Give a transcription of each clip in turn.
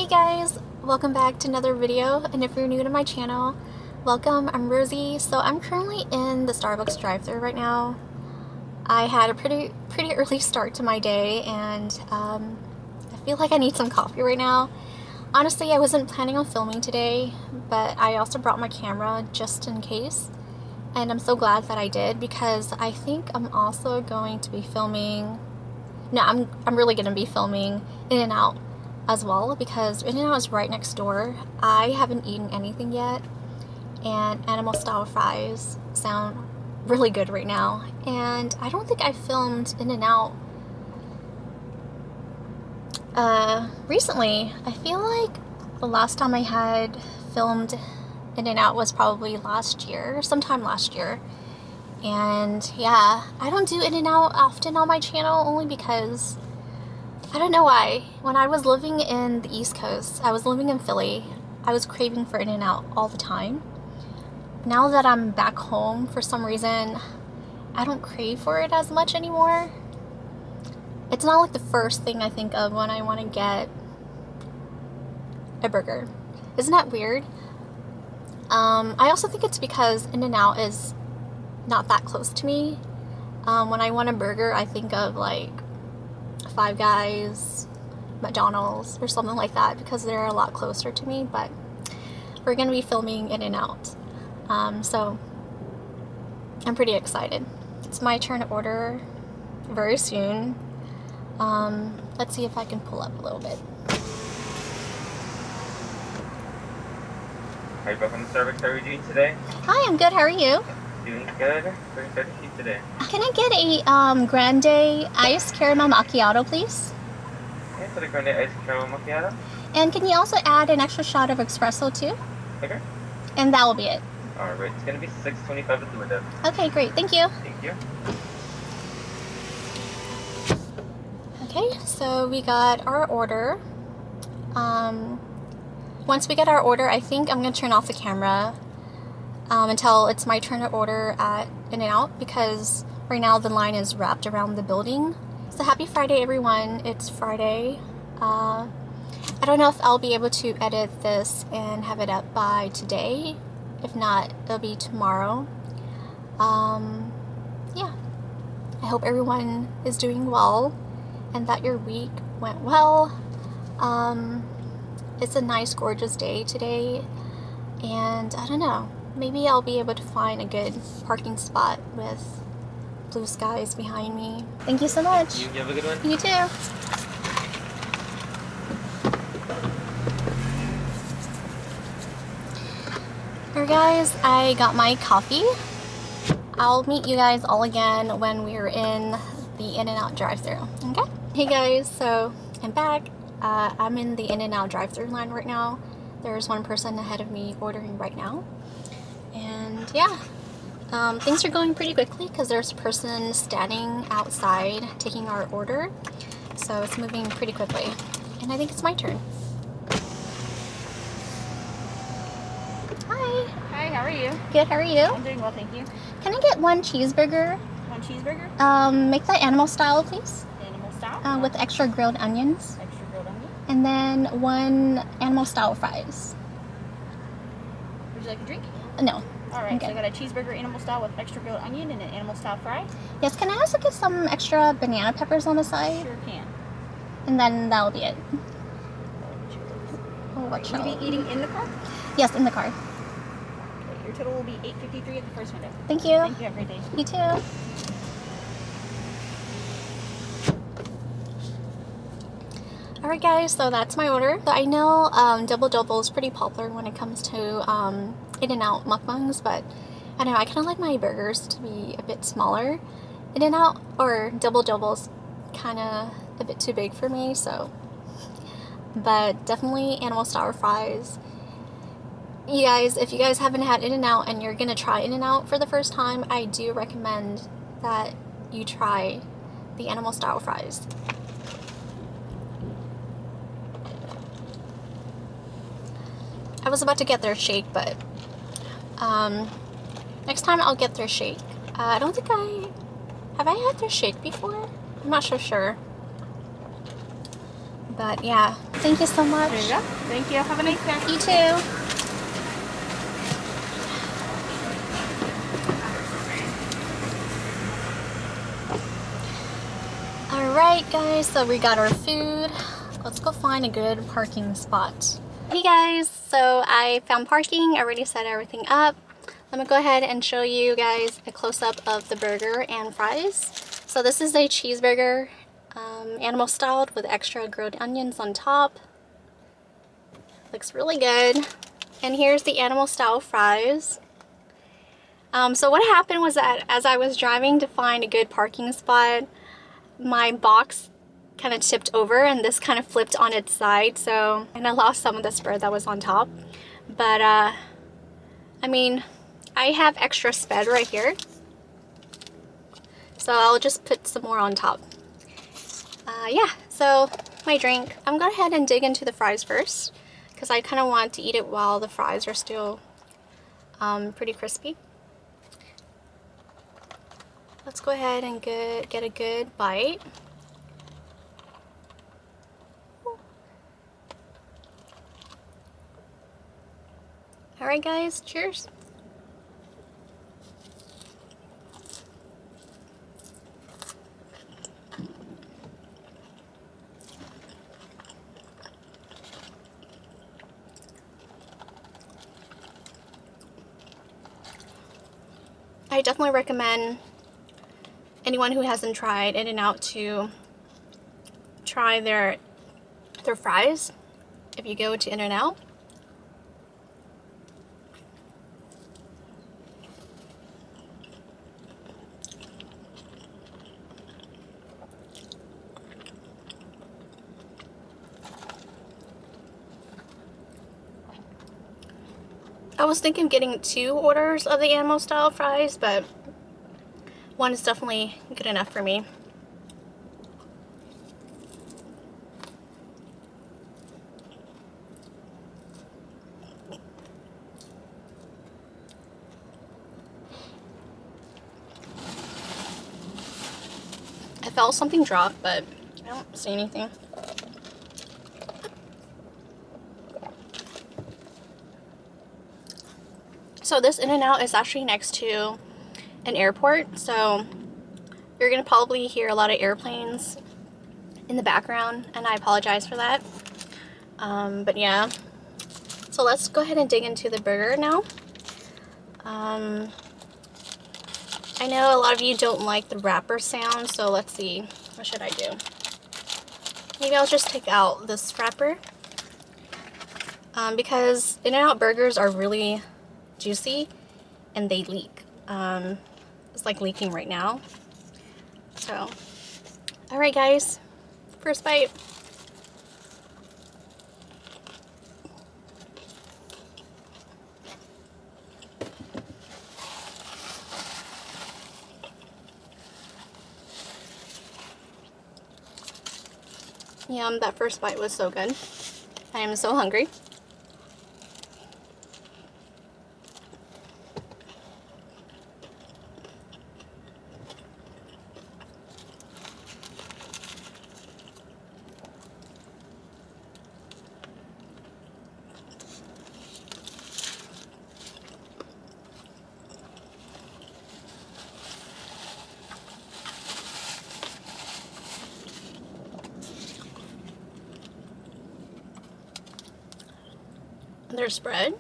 guys, welcome back to another video, and if you're new to my channel, welcome. I'm Rosie. So I'm currently in the Starbucks drive-thru right now. I had a pretty early start to my day, and I feel like I need some coffee right now. Honestly, I wasn't planning on filming today, but I also brought my camera just in case, and I'm so glad that I did, because I think I'm also going to be filming. No, I'm really going to be filming In-N-Out as well, because In-N-Out is right next door. I haven't eaten anything yet, and animal style fries sound really good right now. And I don't think I filmed In-N-Out recently. I feel like the last time I had filmed In-N-Out was probably last year, sometime last year. And yeah, I don't do In-N-Out often on my channel, only because I don't know why. When I was living in the East Coast, I was living in Philly, I was craving for In-N-Out all the time. Now that I'm back home, for some reason, I don't crave for it as much anymore. It's not like the first thing I think of when I want to get a burger. Isn't that weird? I also think it's because In-N-Out is not that close to me. When I want a burger, I think of like Five Guys, McDonald's, or something like that, because they're a lot closer to me. But we're gonna be filming In-N-Out, so I'm pretty excited. It's my turn to order very soon. Let's see if I can pull up a little bit. Hi, welcome to Starbucks. How are you doing today? Hi, I'm good. How are you? Doing good. Very excited to see you today. Can I get a grande iced caramel macchiato, please? Okay, so the grande iced caramel macchiato. And can you also add an extra shot of espresso too? Okay. And that will be it. All right, it's gonna be $6.25 at the window. Okay, great. Thank you. Thank you. Okay, so we got our order. Once we get our order, I think I'm gonna turn off the camera until it's my turn to order at In-N-Out, because right now the line is wrapped around the building. So happy Friday, everyone. It's Friday. I don't know if I'll be able to edit this and have it up by today. If not, it'll be tomorrow. Yeah. I hope everyone is doing well and that your week went well. It's a nice, gorgeous day today, and I don't know, maybe I'll be able to find a good parking spot with blue skies behind me. Thank you so much. You have a good one? You too. Alright guys, I got my coffee. I'll meet you guys all again when we're in the In-N-Out drive-thru, okay? Hey guys, so I'm back. I'm in the In-N-Out drive-thru line right now. There's one person ahead of me ordering right now. And yeah, things are going pretty quickly because there's a person standing outside taking our order. So it's moving pretty quickly. And I think it's my turn. Hi. Hi, how are you? Good, how are you? I'm doing well, thank you. Can I get one cheeseburger? One cheeseburger? Make that animal style, please. Animal style? With extra grilled onions. Extra grilled onion. And then one animal style fries. Would you like a drink? No. Alright, Okay. so I got a cheeseburger animal style with extra grilled onion and an animal style fry. Yes, can I also get some extra banana peppers on the side? Sure can. And then that'll be it. Oh, what Will you be eating in the car? Yes, in the car. Okay, your total will be $8.53 at the first window. Thank you. Thank you, have a great day. You too. Alright guys, so that's my order. So I know Double Double is pretty popular when it comes to In-N-Out mukbangs, but I don't know, I kind of like my burgers to be a bit smaller. In-N-Out or Double Double is kind of a bit too big for me, so. But definitely animal style fries. You guys, if you guys haven't had In-N-Out and you're gonna try In-N-Out for the first time, I do recommend that you try the animal style fries. I was about to get their shake, but next time I'll get their shake. I don't think have I had their shake before? I'm not so sure. But yeah, thank you so much. There you go. Thank you. Have a nice day. You too. Alright guys, so we got our food. Let's go find a good parking spot. Hey guys, so I found parking. I already set everything up. Let me go ahead and show you guys a close-up of the burger and fries. So this is a cheeseburger, animal styled with extra grilled onions on top. Looks really good. And here's the animal style fries. So what happened was that as I was driving to find a good parking spot, my box kind of tipped over and this kind of flipped on its side, and I lost some of the spread that was on top. But I mean, I have extra spread right here, so I'll just put some more on top. Yeah, so my drink. I'm gonna go ahead and dig into the fries first because I kind of want to eat it while the fries are still pretty crispy. Let's go ahead and get a good bite. Alright guys, cheers. I definitely recommend anyone who hasn't tried In-N-Out to try their fries if you go to In-N-Out. I was thinking of getting 2 orders of the animal style fries, but one is definitely good enough for me. I felt something drop, but I don't see anything. So this In-N-Out is actually next to an airport, so you're gonna probably hear a lot of airplanes in the background, and I apologize for that. But yeah, so let's go ahead and dig into the burger now. I know a lot of you don't like the wrapper sound, so let's see, what should I do? Maybe I'll just take out this wrapper, because In-N-Out burgers are really juicy and they leak. It's like leaking right now. So, alright guys, first bite. Yum, that first bite was so good. I am so hungry. Their spread.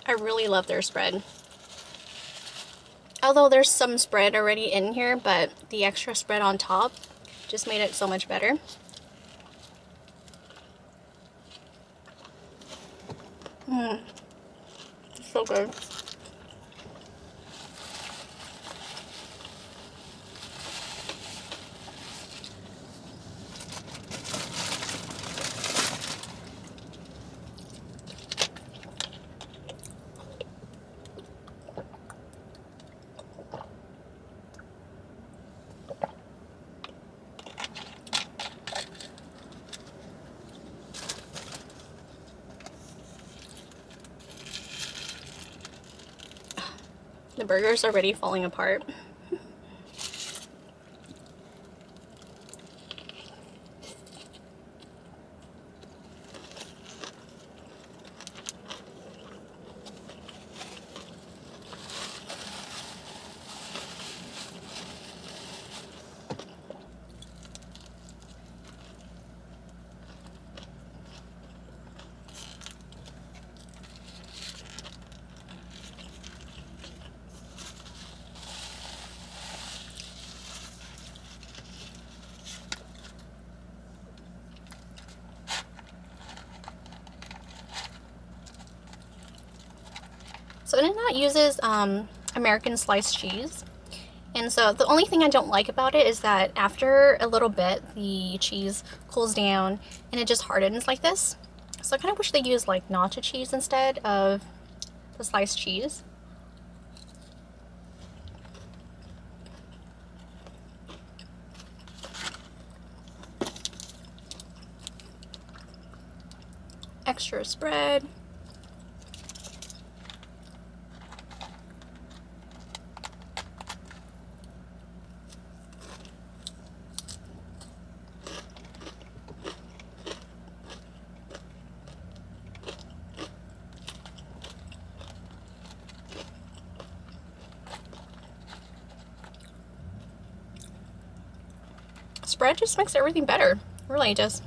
I really love their spread. Although there's some spread already in here, but the extra spread on top just made it so much better. So good. The burger's already falling apart. So In-N-Out uses American sliced cheese, and so the only thing I don't like about it is that after a little bit the cheese cools down and it just hardens like this. So I kind of wish they used like nacho cheese instead of the sliced cheese. Extra spread. Spread just makes everything better. Really does.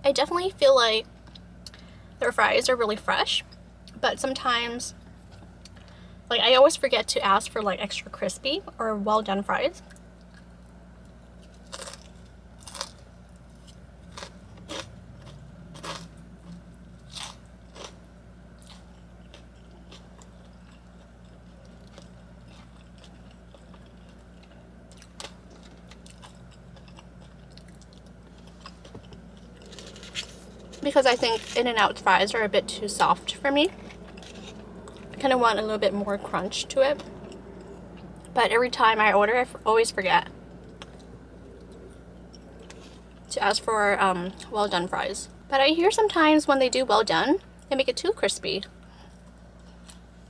I definitely feel like their fries are really fresh, but sometimes, like, I always forget to ask for like extra crispy or well done fries. Because I think In-N-Out fries are a bit too soft for me. I kind of want a little bit more crunch to it. But every time I order, I always forget to ask for well done fries. But I hear sometimes when they do well done, they make it too crispy.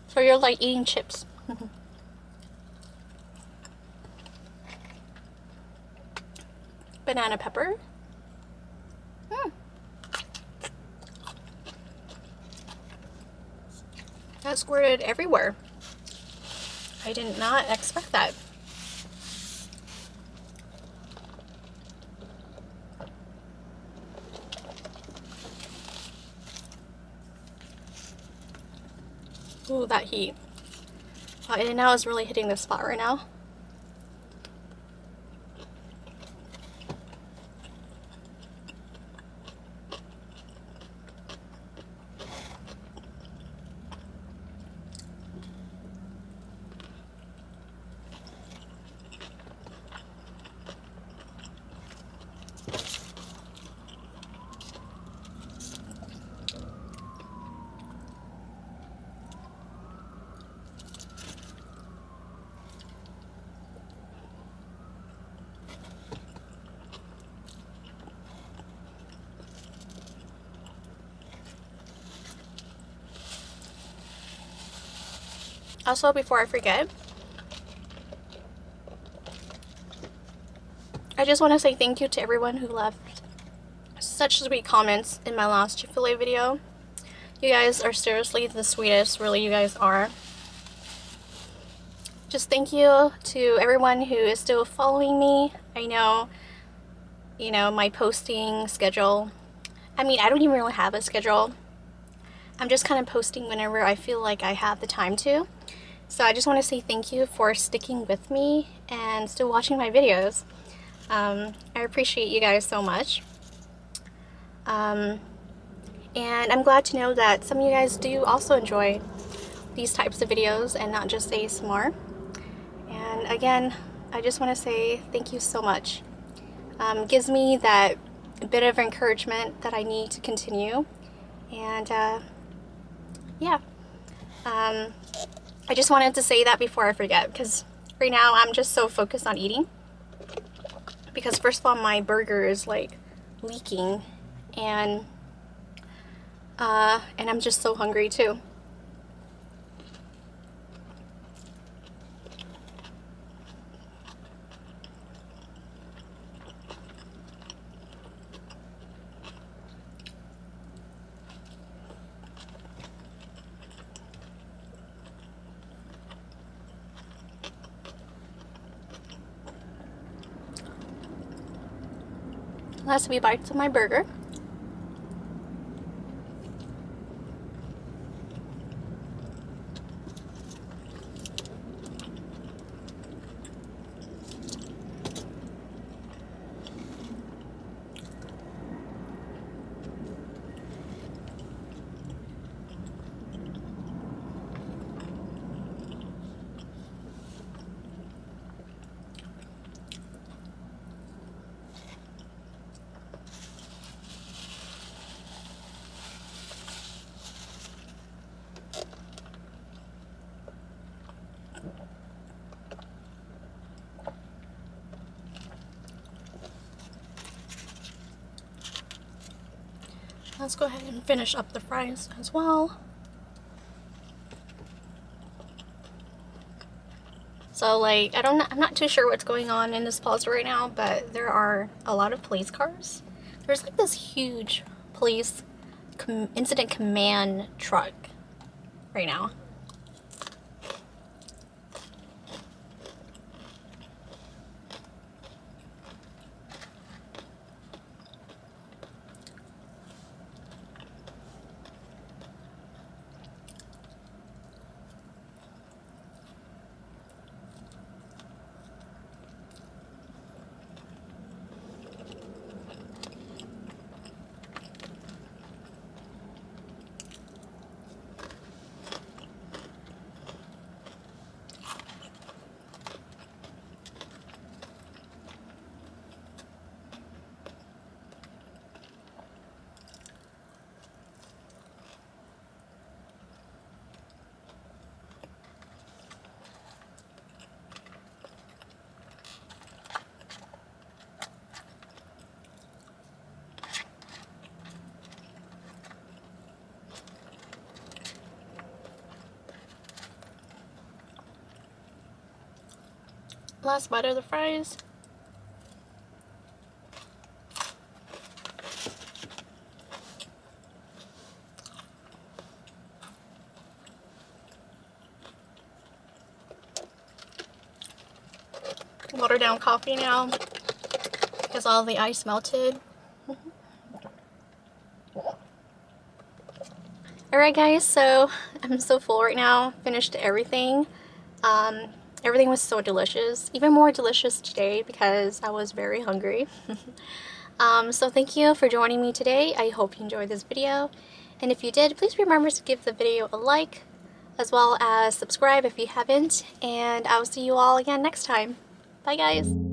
So you're like eating chips. Banana pepper. That squirted everywhere. I did not expect that. Ooh, that heat. And now is really hitting the spot right now. Also, before I forget, I just want to say thank you to everyone who left such sweet comments in my last Chick-fil-A video. You guys are seriously the sweetest, really, you guys are. Just thank you to everyone who is still following me. I know, you know, my posting schedule. I mean, I don't even really have a schedule. I'm just kind of posting whenever I feel like I have the time to. So I just want to say thank you for sticking with me and still watching my videos. I appreciate you guys so much. And I'm glad to know that some of you guys do also enjoy these types of videos and not just ASMR. And again, I just want to say thank you so much. Gives me that bit of encouragement that I need to continue. And yeah, I just wanted to say that before I forget, because right now I'm just so focused on eating. because first of all, my burger is like leaking, and I'm just so hungry too. Last few bites of my burger. Let's go ahead and finish up the fries as well. So like, I'm not too sure what's going on in this plaza right now, but there are a lot of police cars. There's like this huge police incident command truck right now. Last bite of the fries. Water down coffee now because all the ice melted. Alright guys, so I'm so full right now. Finished everything. Everything was so delicious. Even more delicious today because I was very hungry. So thank you for joining me today. I hope you enjoyed this video. And if you did, please remember to give the video a like, as well as subscribe if you haven't. And I will see you all again next time. Bye guys!